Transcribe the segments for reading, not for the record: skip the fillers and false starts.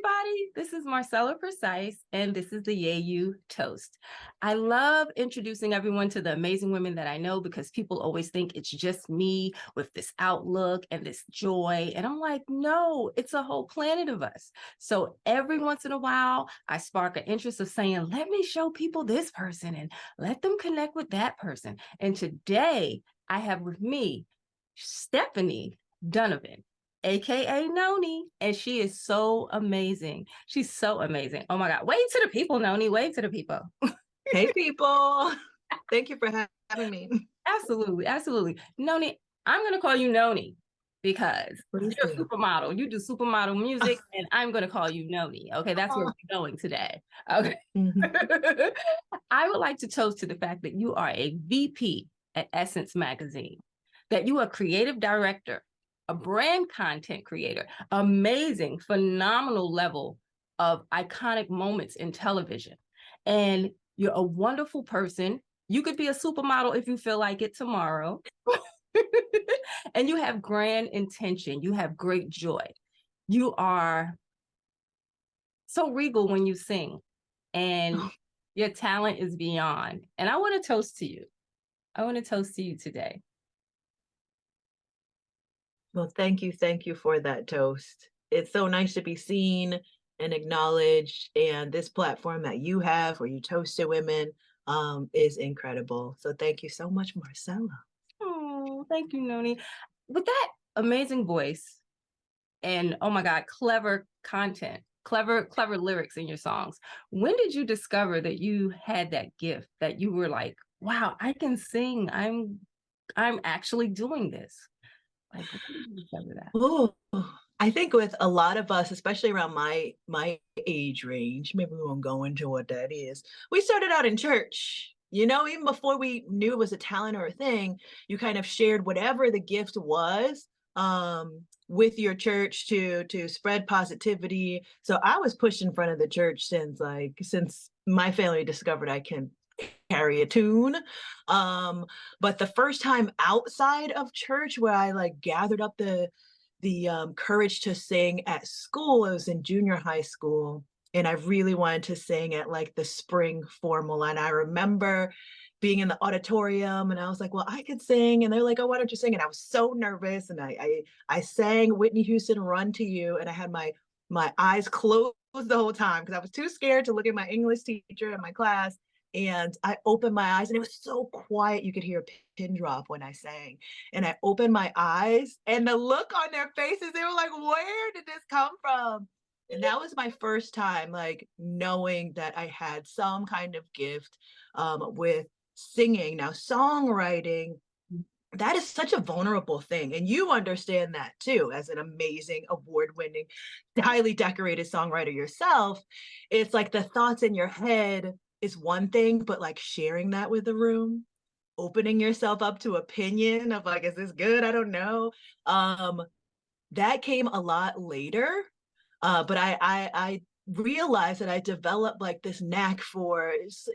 everybody. This is Marcella Precise, and this is the YAAYYOU Toast. I love introducing everyone to the amazing women that I know because people always think it's just me with this outlook and this joy. And I'm like, no, it's a whole planet of us. So every once in a while, I spark an interest of saying, let me show people this person and let them connect with that person. And today I have with me Stephanie DUNIVAN, AKA Noni, and she is so amazing. She's so amazing. Oh my God. Wave to the people, Noni. Wave to the people. Hey, people. Thank you for having me. Absolutely. Absolutely. Noni, I'm going to call you Noni because you're a supermodel. You do supermodel music, and I'm going to call you Noni. Okay. That's where we're going today. Okay. I would like to toast to the fact that you are a VP at Essence Magazine, that you are a creative director, a brand content creator, amazing, phenomenal level of iconic moments in television. And you're a wonderful person. You could be a supermodel if you feel like it tomorrow. And you have grand intention. You have great joy. You are so regal when you sing, and your talent is beyond. And I want to toast to you. I want to toast to you today. Well, thank you. Thank you for that toast. It's so nice to be seen and acknowledged. And this platform that you have where you toast to women is incredible. So thank you so much, Marcella. Oh, thank you, Noni. With that amazing voice and, oh my God, clever content, clever lyrics in your songs, when did you discover that you had that gift, that you were like, wow, I can sing. I'm actually doing this? Like, when did you discover that? Oh, I think with a lot of us, especially around my age range, maybe we won't go into what that is. We started out in church. You know, even before we knew it was a talent or a thing, you kind of shared whatever the gift was with your church to spread positivity. So I was pushed in front of the church since my family discovered I can carry a tune. But the first time outside of church where I like gathered up the courage to sing at school, I was in junior high school, and I really wanted to sing at like the spring formal. And I remember being in the auditorium, and I was like, well, I could sing. And they're like, oh, why don't you sing? And I was so nervous. And I sang Whitney Houston, Run to You. And I had my eyes closed the whole time because I was too scared to look at my English teacher in my class. And I opened my eyes, and it was so quiet. You could hear a pin drop when I sang. And I opened my eyes, and the look on their faces, they were like, where did this come from? And that was my first time, like, knowing that I had some kind of gift with singing. Now, songwriting, that is such a vulnerable thing. And you understand that too, as an amazing, award-winning, highly decorated songwriter yourself. It's like the thoughts in your head is one thing, but like sharing that with the room, opening yourself up to opinion of like, is this good? I don't know. That came a lot later. But I realized that I developed like this knack for,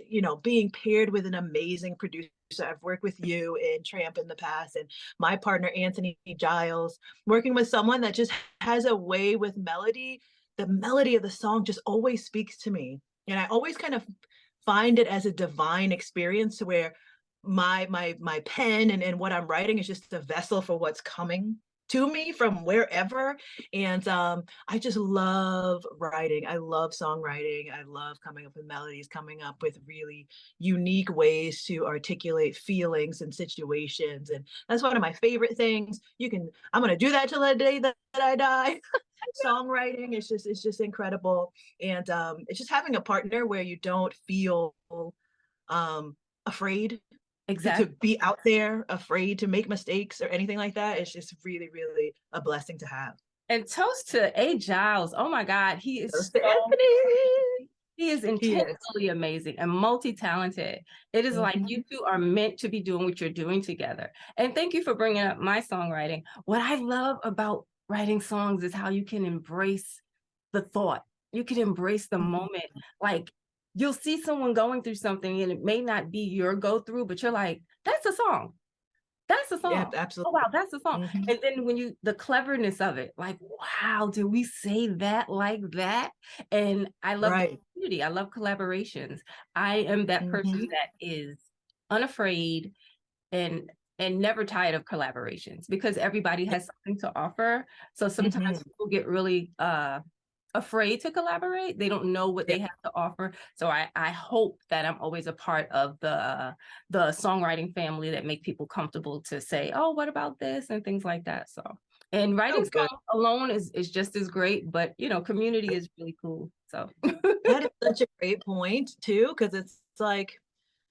you know, being paired with an amazing producer. I've worked with you and Tramp in the past, and my partner, Anthony Giles, working with someone that just has a way with melody. The melody of the song just always speaks to me. And I always kind of find it as a divine experience where my pen and what I'm writing is just a vessel for what's coming to me from wherever. And I just love writing. I love songwriting. I love coming up with melodies, coming up with really unique ways to articulate feelings and situations. And that's one of my favorite things. I'm gonna do that till the day that I die. Songwriting it's just incredible. And it's just having a partner where you don't feel afraid Exactly. to be out there, afraid to make mistakes or anything like that. It's just really, really a blessing to have. And toast to A. Giles. Oh my God, he is Toast so, to Anthony. he is intentionally amazing and multi-talented. It is like you two are meant to be doing what you're doing together. And thank you for bringing up my songwriting. What I love about writing songs is how you can embrace the thought. You can embrace the moment. Like, you'll see someone going through something and it may not be your go through, but you're like, that's a song. That's the Yeah, song. Oh, absolutely. wow, that's the song. And then when the cleverness of it, like, wow, did we say that like that? And I love the Right. community. I love collaborations. I am that person Mhm. that is unafraid and never tired of collaborations because everybody has something to offer. So sometimes Mhm. people get really afraid to collaborate. They don't know what Yeah. they have to offer. So I hope that I'm always a part of the songwriting family that make people comfortable to say, oh, what about this and things like that. So, and writing Oh, good. songs alone is just as great, but you know, community is really cool. So That is such a great point too, because it's like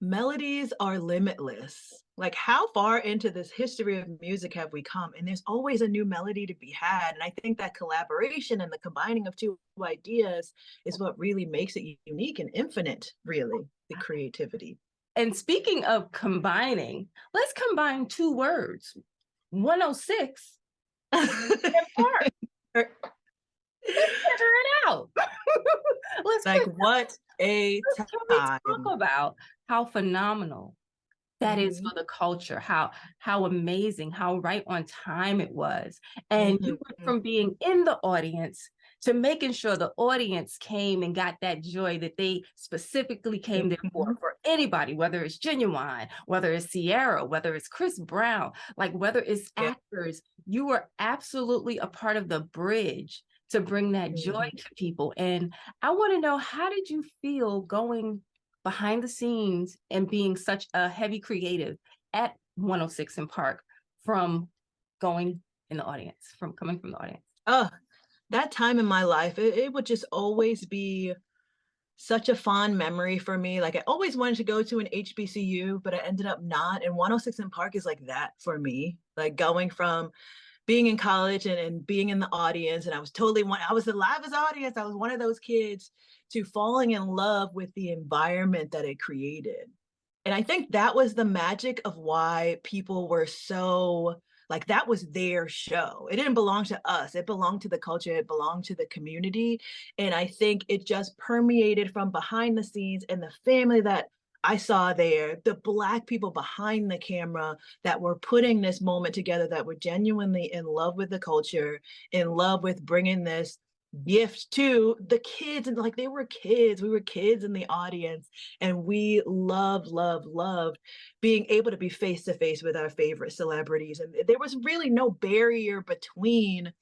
melodies are limitless. Like, how far into this history of music have we come? And there's always a new melody to be had. And I think that collaboration and the combining of two ideas is what really makes it unique and infinite, really, the creativity. and speaking of combining, let's combine two words. 106 and park. Let's figure it out. Let's Like, figure what a Can we talk time. about how phenomenal that is Mhm, for the culture, how amazing, how right on time it was. And you mhm, went from being in the audience to making sure the audience came and got that joy that they specifically came there mhm. for anybody, whether it's Genuine, whether it's Sierra, whether it's Chris Brown, like whether it's Yeah. actors, you were absolutely a part of the bridge to bring that joy Mhm. to people. And I want to know, how did you feel going behind the scenes and being such a heavy creative at 106 in Park from going in the audience, from coming from the audience? Oh, that time in my life, it would just always be such a fond memory for me. Like, I always wanted to go to an HBCU, but I ended up not. And 106 in Park is like that for me. Like, going from being in college and being in the audience, and I was totally I was the livest audience. I was one of those kids, to falling in love with the environment that it created. And I think that was the magic of why people were so, like, that was their show. It didn't belong to us. It belonged to the culture. It belonged to the community. And I think it just permeated from behind the scenes, and the family that I saw there, the Black people behind the camera that were putting this moment together, that were genuinely in love with the culture, in love with bringing this gift to the kids. And like, they were kids, we were kids in the audience, and we loved being able to be face to face with our favorite celebrities. And there was really no barrier between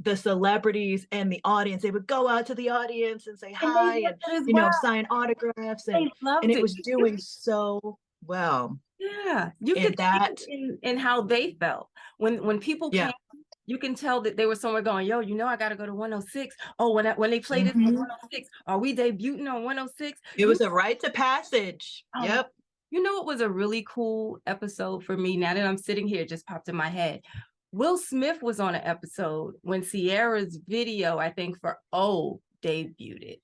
the celebrities and the audience. They would go out to the audience and say And they hi, loved and it as well. sign autographs, They and loved it it. was doing so well. Yeah, you And could see that, it in how they felt when people yeah. came. You can tell that they were somewhere going, yo, you know, I got to go to 106. Oh, when they play this on Mhm. 106, are we debuting on 106? It was a rite to passage. Oh my, Yep. you know, it was a really cool episode for me. Now that I'm sitting here, it just popped in my head. Will Smith was on an episode when Sierra's video, I think for Oh, debuted it.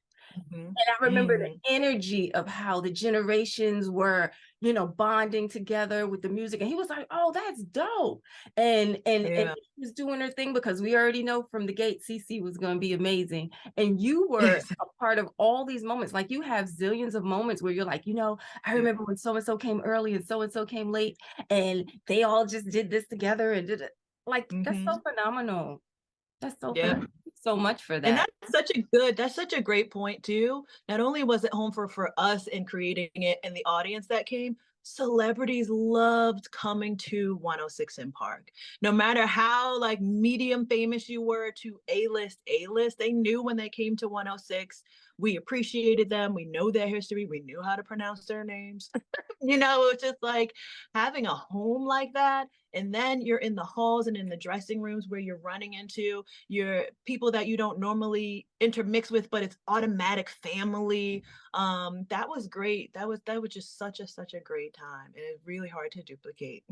Mhm. And I remember Mm. the energy of how the generations were, you know, bonding together with the music. And he was like, oh, that's dope. And Yeah. he was doing her thing because we already know from the gate, CC was going to be amazing. And you were Yes. a part of all these moments. Like, you have zillions of moments where you're like, you know, I remember when so-and-so came early and so-and-so came late, and they all just did this together and did it. Like, that's so Mhm. phenomenal. That's so Yep. phenomenal. So much for And that. that's such a great point too. Not only was it home for us in creating it and the audience that came, celebrities loved coming to 106 in Park. No matter how, like, medium famous you were to A-list, they knew when they came to 106, we appreciated them. We know their history. We knew how to pronounce their names. It's just like having a home like that. And then you're in the halls and in the dressing rooms where you're running into your people that you don't normally intermix with, but it's automatic family. That was great. That was just such a great time. And it's really hard to duplicate.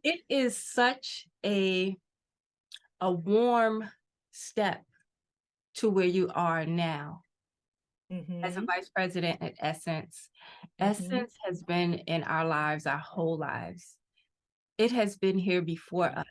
It is such a warm step to where you are now as a Hmm. vice president at Essence. Hmm. Essence has been in our lives our whole lives. It has been here before Yeah. us.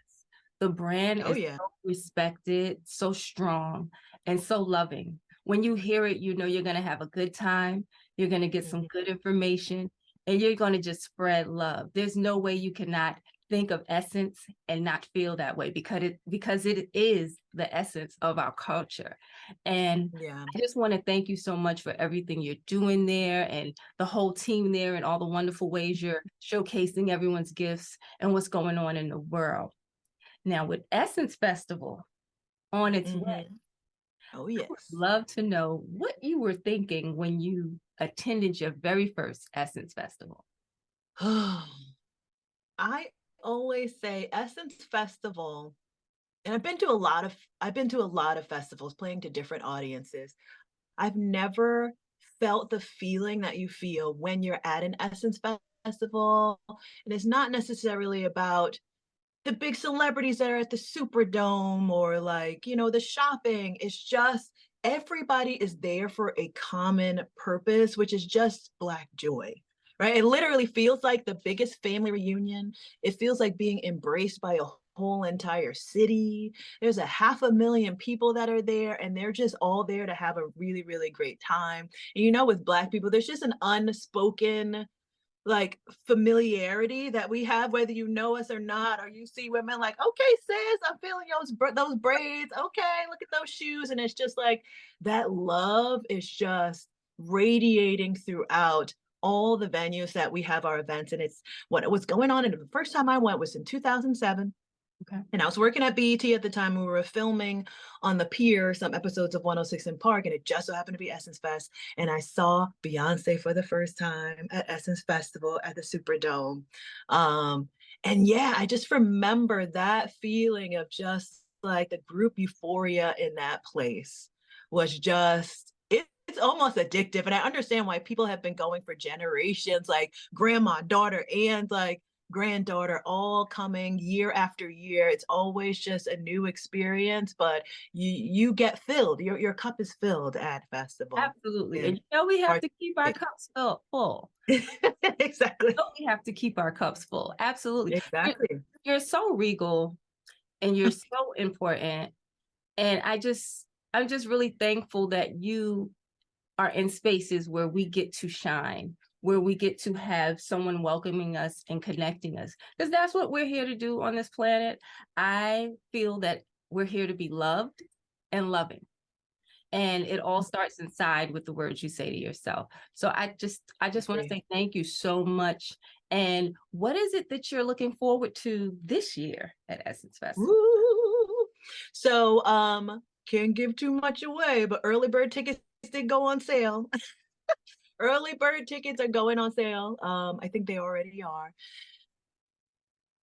The brand Oh is yeah. so respected, so strong, and so loving. When you hear it, you know you're going to have a good time. You're going to get some Mhm. good information, and you're going to just spread love. There's no way you cannot think of essence and not feel that way, because it is the essence of our culture. And Yeah. I just want to thank you so much for everything you're doing there, and the whole team there, and all the wonderful ways you're showcasing everyone's gifts and what's going on in the world. Now, with Essence Festival on its way, Oh, I would yes. love to know what you were thinking when you attended your very first Essence Festival. I always say Essence Festival, and I've been to a lot of festivals playing to different audiences. I've never felt the feeling that you feel when you're at an Festival. And it's not necessarily about the big celebrities that are at the Superdome or like, the shopping. It's just everybody is there for a common purpose, which is just Black joy, right? It literally feels like the biggest family reunion. It feels like being embraced by a whole entire city. There's 500,000 people that are there, and they're just all there to have a really, really great time. And with Black people, there's just an unspoken like familiarity that we have, whether you know us or not, or you see women like, okay, sis, I'm feeling those braids. Okay, look at those shoes. And it's just like that love is just radiating throughout all the venues that we have our events. And it's what was going on. And the first time I went was in 2007. Okay. And I was working at BET at the time. We were filming on the pier some episodes of 106 in Park, and it just so happened to be Essence Fest. And I saw Beyonce for the first time at Essence Festival at the Superdome. And yeah, I just remember that feeling of just like the group euphoria in that place was just it's almost addictive. And I understand why people have been going for generations, like grandma, daughter, and like granddaughter, all coming year after year. It's always just a new experience, but you get filled. Your cup is filled at festival. Absolutely. And And we have hard to keep our to cups full. exactly. We have to keep our cups full. Absolutely. Exactly. You're so regal, and you're so important. And I'm just really thankful that you are in spaces where we get to shine, where we get to have someone welcoming us and connecting us, because that's what we're here to do on this planet. I feel that we're here to be loved and loving. And it all starts inside with the words you say to yourself. So I just want to say thank you so much. And what is it that you're looking forward to this year at Essence Festival? Woo! So can't give too much away, but early bird tickets did go on sale. Early bird tickets are going on sale. I think they already are.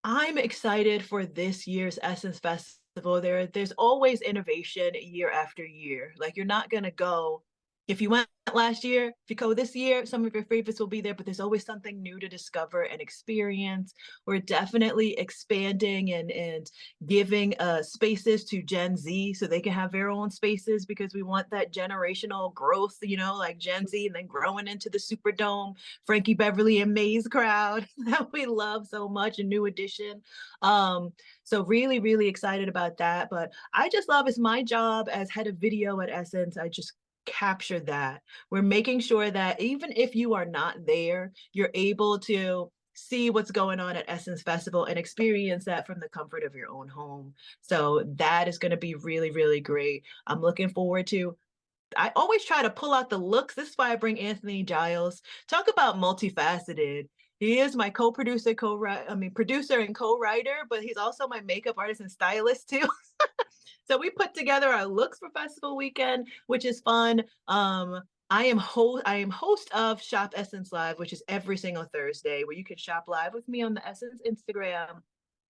I'm excited for this year's Essence Festival. There's always innovation year after year. Like you're not gonna go if you went last year, if you go this year, some of your favorites will be there, but there's always something new to discover and experience. We're definitely expanding and giving spaces to Gen Z so they can have their own spaces because we want that generational growth, like Gen Z and then growing into the Superdome, Frankie Beverly and Maze crowd that we love so much, a new addition. So really, really excited about that. But I just love it's my job as head of video at Essence. I just capture that. We're making sure that even if you are not there, you're able to see what's going on at Essence Festival and experience that from the comfort of your own home. So that is going to be really, really great. I'm looking forward to I always try to pull out the looks. This is why I bring Anthony Giles. Talk about multifaceted. He is my co-producer, producer and co-writer, but he's also my makeup artist and stylist too. So we put together our looks for festival weekend, which is fun. I am host of Shop Essence Live, which is every single Thursday, where you can shop live with me on the Essence Instagram.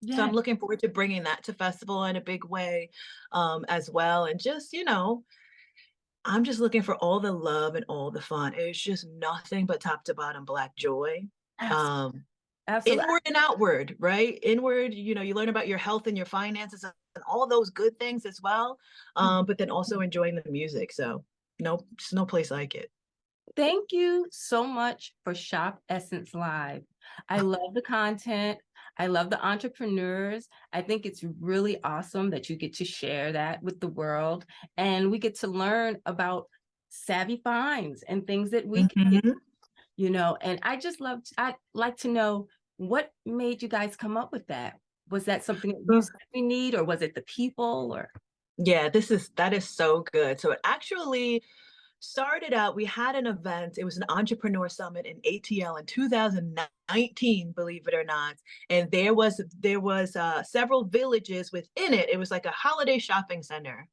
So I'm looking forward to bringing that to festival in a big way, as well. And just I'm just looking for all the love and all the fun. It's just nothing but top to bottom Black joy. Absolutely. Inward and outward, right? Inward, you learn about your health and your finances and all those good things as well. But then also enjoying the music. So just no place like it. Thank you so much for Shop Essence Live. I love the content. I love the entrepreneurs. I think it's really awesome that you get to share that with the world, and we get to learn about savvy finds and things that we can do, and I'd like to know What made you guys come up with that? Was that something that you said we need, or was it the people, or? Yeah, that is so good. So it actually started out, we had an event, it was an entrepreneur summit in ATL in 2019, believe it or not. And there was several villages within it. It was like a holiday shopping center.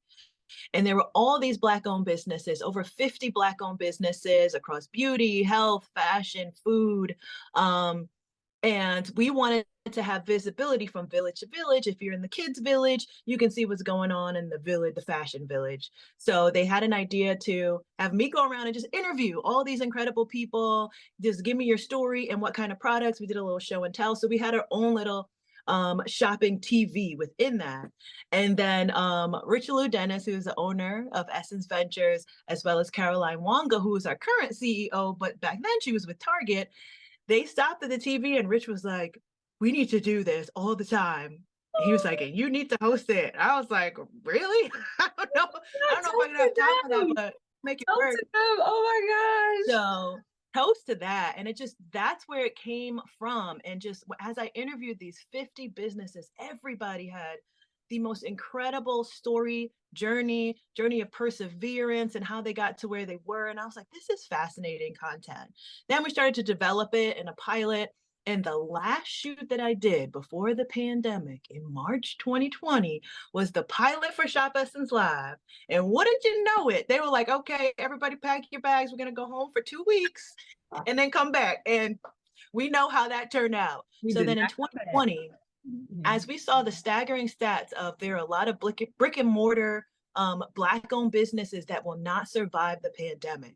And there were all these Black-owned businesses, over 50 Black-owned businesses across beauty, health, fashion, food. And we wanted to have visibility from village to village. If you're in the kids village, you can see what's going on in the village, the fashion village. So they had an idea to have me go around and just interview all these incredible people, just give me your story and what kind of products. We did a little show and tell. So we had our own little shopping TV within that. And then Richelieu Dennis, who's the owner of Essence Ventures, as well as Caroline Wonga, who is our current CEO, but back then she was with Target. They stopped at the TV and Rich was like, we need to do this all the time. And he was like, and you need to host it. I was like, really? I don't know. I don't know if I'm gonna have time for that, but make it work. Oh my gosh. So toast to that. And that's where it came from. And just as I interviewed these 50 businesses, everybody had the most incredible story, journey of perseverance and how they got to where they were. And I was like, this is fascinating content. Then we started to develop it in a pilot. And the last shoot that I did before the pandemic in March 2020 was the pilot for Shop Essence Live. And wouldn't you know it, they were like, okay, everybody pack your bags. We're going to go home for 2 weeks and then come back. And we know how that turned out. So then in 2020, as we saw the staggering stats of there are a lot of brick and mortar Black-owned businesses that will not survive the pandemic.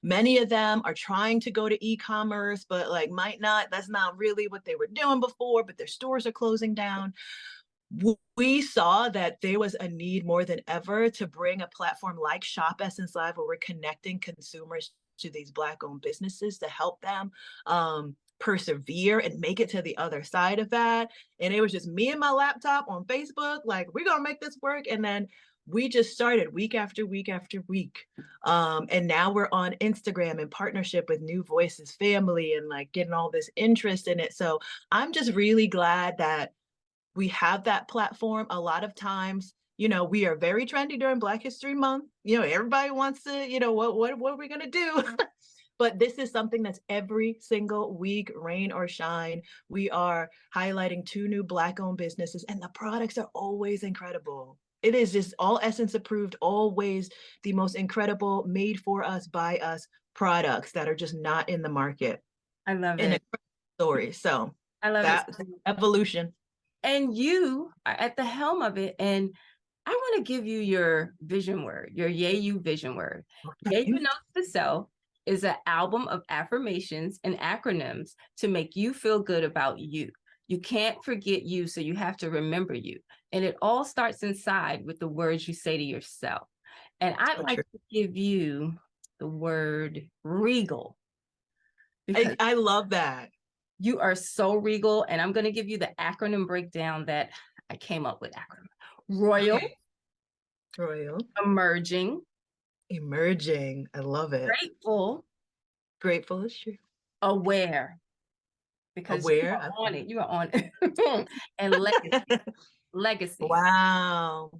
Many of them are trying to go to e-commerce, but like might not, that's not really what they were doing before, but their stores are closing down. We saw that there was a need more than ever to bring a platform like Shop Essence Live, where we're connecting consumers to these Black-owned businesses to help them persevere and make it to the other side of that. And it was just me and my laptop on Facebook, like, we're gonna make this work. And then we just started week after week after week. And now we're on Instagram in partnership with New Voices Family and like getting all this interest in it. So I'm just really glad that we have that platform. A lot of times, we are very trendy during Black History Month. Everybody wants to, what are we gonna do? But this is something that's every single week, rain or shine. We are highlighting 2 new Black-owned businesses, and the products are always incredible. It is just all Essence approved, always the most incredible, made for us, by us products that are just not in the market. I love and it. Story. So I love that it. Evolution. And you are at the helm of it. And I want to give you your vision word, your YAAYYOU vision word. YAAYYOU Notes to Self is an album of affirmations and acronyms to make you feel good about you. You can't forget you, so you have to remember you. And it all starts inside with the words you say to yourself. And I'd like to give you the word regal. I love that. You are so regal. And I'm going to give you the acronym breakdown that I came up with. Royal. Okay. Royal. Emerging. I love it. Grateful is true. Aware. Because aware. You are on it. And legacy. Wow.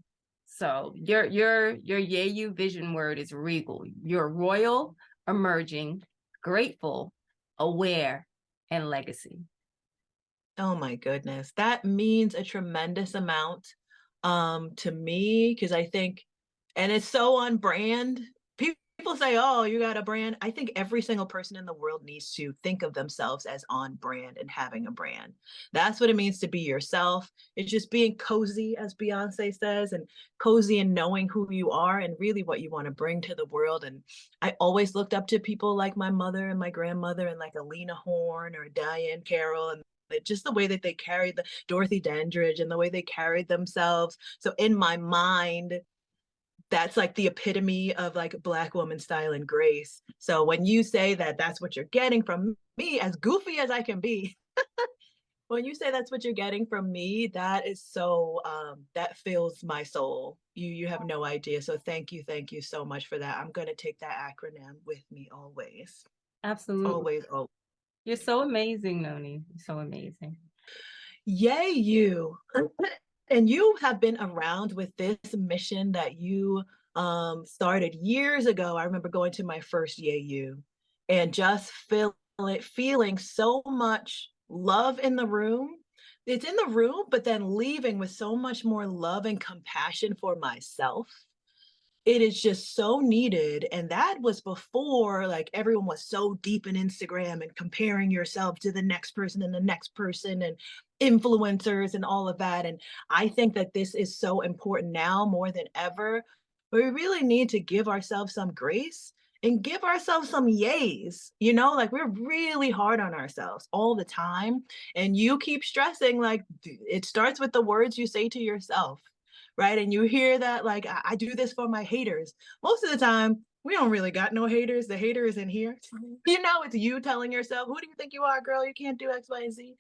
So your YAAYYOU vision word is regal. You're royal, emerging, grateful, aware, and legacy. Oh my goodness. That means a tremendous amount to me, because I think, and it's so on brand. People say, oh, you got a brand. I think every single person in the world needs to think of themselves as on brand and having a brand. That's what it means to be yourself. It's just being cozy, as Beyonce says, and cozy and knowing who you are and really what you want to bring to the world. And I always looked up to people like my mother and my grandmother and like Alina Horn or Diane Carroll, and just the way that they carried the Dorothy Dandridge and the way they carried themselves. So in my mind, that's like the epitome of like Black woman style and grace. So when you say that that's what you're getting from me, as goofy as I can be, when you say that's what you're getting from me, that is so, that fills my soul. You have no idea. So thank you so much for that. I'm going to take that acronym with me always. Absolutely. Always. You're so amazing, Noni. You're so amazing. Yay, you. And you have been around with this mission that you started years ago. I remember going to my first YAAYYOU and just feeling so much love in the room. It's in the room, but then leaving with so much more love and compassion for myself. It is just so needed, and that was before, like, everyone was so deep in Instagram and comparing yourself to the next person and the next person and influencers and all of that, and I think that this is so important now more than ever. We really need to give ourselves some grace and give ourselves some yays, you know? Like, we're really hard on ourselves all the time, and you keep stressing, like, it starts with the words you say to yourself, right? And you hear that, like, I do this for my haters. Most of the time, we don't really got no haters. The hater is in here. You know, it's you telling yourself, who do you think you are, girl? You can't do X, Y, and Z.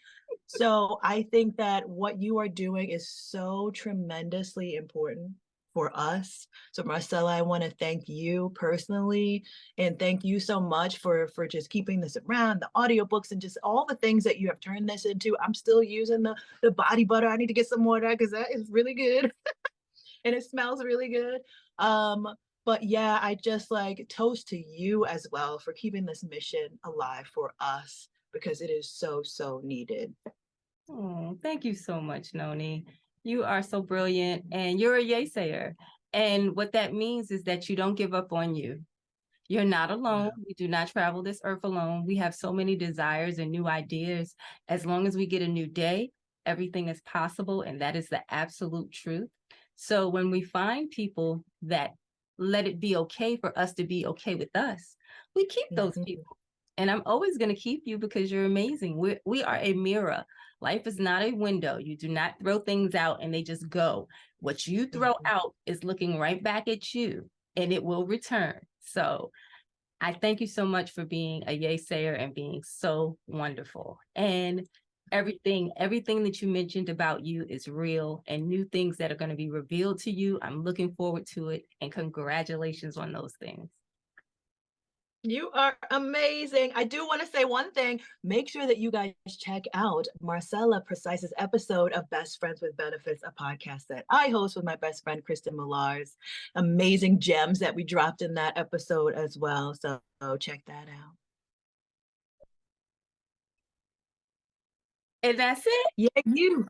So I think that what you are doing is so tremendously important for us. So Marcella, I want to thank you personally and thank you so much for just keeping this around, the audiobooks and just all the things that you have turned this into. I'm still using the body butter. I need to get some more of that because that is really good. And it smells really good. But yeah, I just like toast to you as well for keeping this mission alive for us because it is so, so needed. Oh, thank you so much, Noni. You are so brilliant and you're a yay-sayer. And what that means is that you don't give up on you. You're not alone. Wow. We do not travel this earth alone. We have so many desires and new ideas. As long as we get a new day, everything is possible. And that is the absolute truth. So when we find people that let it be okay for us to be okay with us, we keep those people. And I'm always going to keep you because you're amazing. We are a mirror. Life is not a window. You do not throw things out and they just go. What you throw out is looking right back at you and it will return. So I thank you so much for being a yay-sayer and being so wonderful. And everything that you mentioned about you is real and new things that are going to be revealed to you. I'm looking forward to it. And congratulations on those things. You are amazing. I do want to say one thing. Make sure that you guys check out Marcella Precise's episode of Best Friends with Benefits, a podcast that I host with my best friend, Kristen Millars. Amazing gems that we dropped in that episode as well. So check that out. And that's it. Yeah, you.